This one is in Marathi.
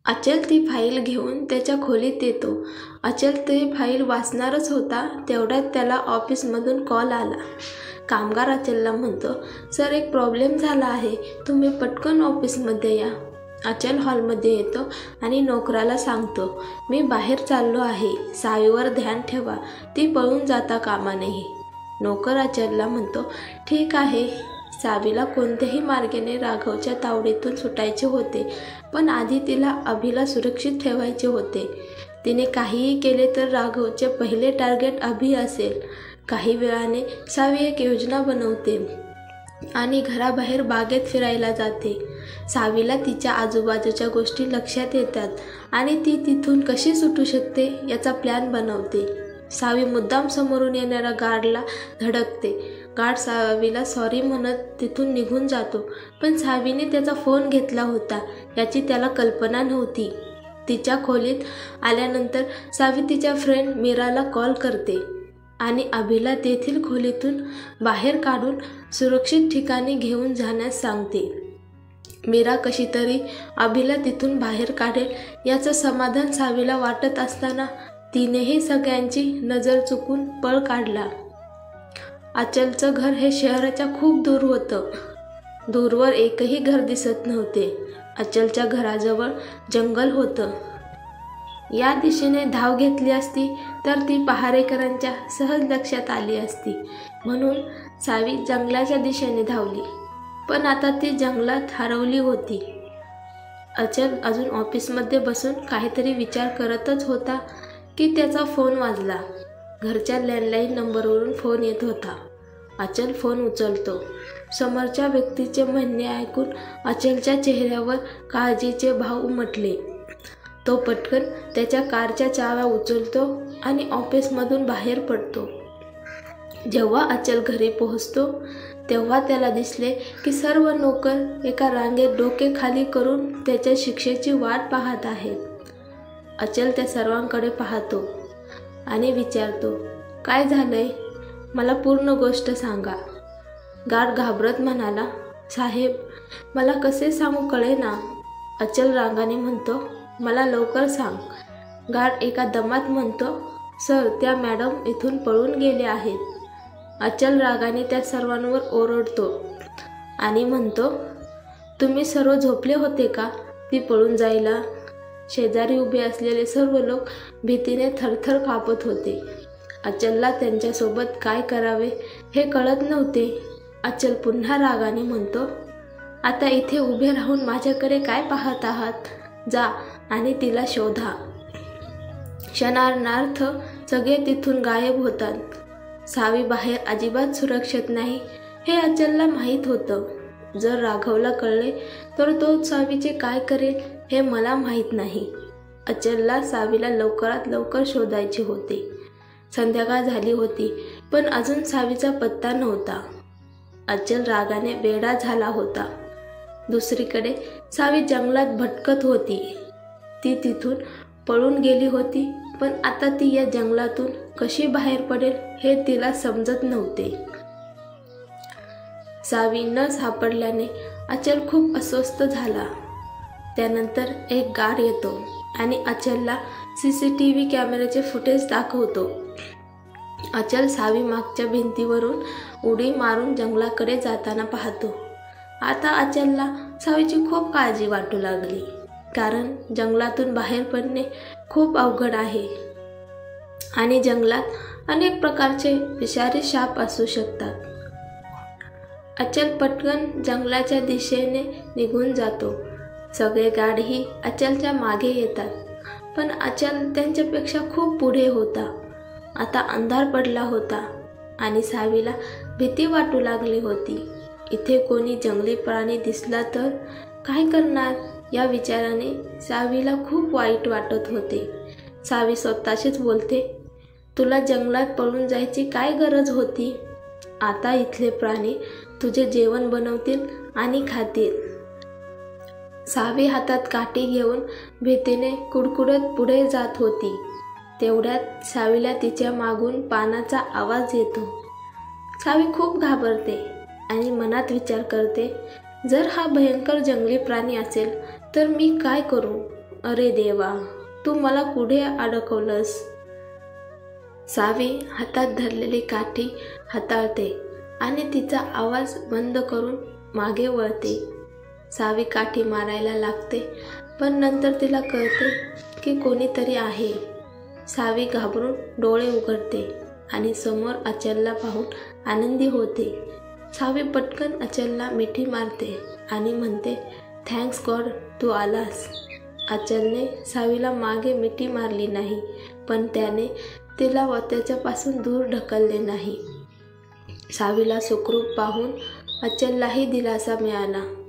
अचल ती फाईल घेऊन त्याच्या खोलीत येतो. अचल ती फाईल वाचणारच होता तेवढ्यात त्याला ऑफिसमधून कॉल आला. कामगार अचलला म्हणतो, सर एक प्रॉब्लेम झाला आहे, तुम्ही पटकन ऑफिसमध्ये या. अचल हॉलमध्ये येतो आणि नोकराला सांगतो, मी बाहेर चाललो आहे, सावीवर ध्यान ठेवा, ती पळून जाता कामा नये. नोकर अचलला म्हणतो, ठीक आहे. सावीला कोणत्याही मार्गाने राघवच्या तावडीतून सुटायचे होते, पण आधी तिला अभिला सुरक्षित ठेवायचे होते. तिने काहीही केले तर राघवचे पहिले टार्गेट अभि असेल. काही वेळाने सावी एक योजना बनवते आणि घराबाहेर बागेत फिरायला जाते. सावीला तिच्या आजूबाजूच्या गोष्टी लक्षात येतात आणि ती तिथून कशी सुटू शकते याचा प्लॅन बनवते. सावी मुद्दाम समोरून येणाऱ्या गार्डला धडकते. गार्ड सावीला सॉरी म्हणत तिथून निघून जातो, पण सावीने त्याचा फोन घेतला होता याची त्याला कल्पना नव्हती. तिच्या खोलीत आल्यानंतर सावी तिच्या फ्रेंड मीराला कॉल करते आणि अभिला तेथील खोलीतून बाहेर काढून सुरक्षित ठिकाणी घेऊन जाण्यास सांगते. मीरा कशी तरी अभिला तिथून बाहेर काढेल याचं समाधान सावीला वाटत असताना तिनेही सगळ्यांची नजर चुकून पळ काढला. अचलचं घर हे शहराच्या खूप दूर होतं. दूरवर एकही घर दिसत नव्हते. अचलच्या घराजवळ जंगल होतं. या दिशेने धाव घेतली असती तर ती पहारेकरांच्या सहज लक्षात आली असती, म्हणून सावी जंगलाच्या दिशेने धावली. पण आता ती जंगलात हरवली होती. अचल अजून ऑफिसमध्ये बसून काहीतरी विचार करतच होता की त्याचा फोन वाजला. घरच्या लँडलाईन नंबरवरून फोन येत होता. अचल फोन उचलतो. समोरच्या व्यक्तीचे म्हणणे ऐकून अचलच्या चेहऱ्यावर काळजीचे भाव उमटले. तो पटकन त्याच्या कारच्या चाव्या उचलतो आणि ऑफिसमधून बाहेर पडतो. जेव्हा अचल घरी पोहोचतो तेव्हा त्याला दिसले की सर्व नोकर एका रांगेत डोके खाली करून त्याच्या शिक्षेची वाट पाहत आहेत. अचल त्या सर्वांकडे पाहतो आणि विचारतो, काय झालंय? मला पूर्ण गोष्ट सांगा. गार्ड घाबरत म्हणाला, साहेब मला कसे सांगू कळेना. अचल रागाने म्हणतो, मला लवकर सांग. गार्ड एका दमात म्हणतो, सर त्या मॅडम इथून पळून गेले आहेत. अचल रागाने त्या सर्वांवर ओरडतो आणि म्हणतो, तुम्ही सर्व झोपले होते का ती पळून जायला? शेजारी उभे असलेले सर्व लोक भीतीने थरथर कापत होते. अचलला त्यांच्यासोबत काय करावे हे कळत नव्हते. अचल पुन्हा रागाने म्हणतो, आता इथे उभे राहून माझ्याकडे काय पाहत आहात? जा आणि तिला शोधा. क्षणार्धात सगळे तिथून गायब होतात. सावी बाहेर अजिबात सुरक्षित नाही हे अचलला माहीत होतं. जर राघवला कळले तर तो सावीचे काय करेल हे मला माहीत नाही. अचलला सावीला लवकरात लवकर शोधायचे होते. संध्याकाळ झाली होती पण अजून सावीचा पत्ता नव्हता. अचल रागाने वेडा झाला होता. दुसरीकडे सावी जंगलात भटकत होती. ती तिथून पळून गेली होती, पण आता ती या जंगलातून कशी बाहेर पडेल हे तिला समजत नव्हते. सावी न सापडल्याने अचल खूप अस्वस्थ झाला. त्यानंतर एक गार्ड येतो आणि अचलला CCTV कॅमेऱ्याचे फुटेज दाखवतो. अचल सावी मागच्या भिंतीवरून उडी मारून जंगलाकडे जाताना पाहतो. आता अचलला सावीची खूप काळजी वाटू लागली, कारण जंगलातून बाहेर पडणे खूप अवघड आहे आणि जंगलात अनेक प्रकारचे विषारी साप असू शकतात. अचल पटकन जंगलाच्या दिशेने निघून जातो. सगळे गार्डही अचलच्या मागे येतात, पण अचल त्यांच्यापेक्षा खूप पुढे होता. आता अंधार पडला होता आणि सावीला भीती वाटू लागली होती. इथे कोणी जंगली प्राणी दिसला तर काय करणार या विचाराने सावीला खूप वाईट वाटत होते. सावी स्वतःशीच बोलते, तुला जंगलात पळून जायची काय गरज होती? आता इथले प्राणी तुझे जेवण बनवतील आणि खातील. सावी हातात काठी घेऊन भीतीने कुडकुडत पुढे जात होती. तेवढ्यात सावीला तिच्या मागून पानाचा आवाज येतो. सावी खूप घाबरते आणि मनात विचार करते, जर हा भयंकर जंगली प्राणी असेल तर मी काय करू? अरे देवा, तू मला कुठे अडकवलंस? सावी हातात धरलेली काठी हाताळते आणि तिचा आवाज बंद करून मागे वळते. सावी काठी मारायला लागते, पण नंतर तिला कळते की कोणीतरी आहे. सावी घाबरून डोळे उघडते आणि समोर अचलला पाहून आनंदी होते. सावी पटकन अचलला मिठी मारते आणि म्हणते, थँक्स गॉड तू आलास. अचलने सावीला मागे मिठी मारली नाही, पण त्याने तिला त्याच्यापासून दूर ढकलले नाही. सावीला सुखरूप पाहून अचललाही दिलासा मिळाला.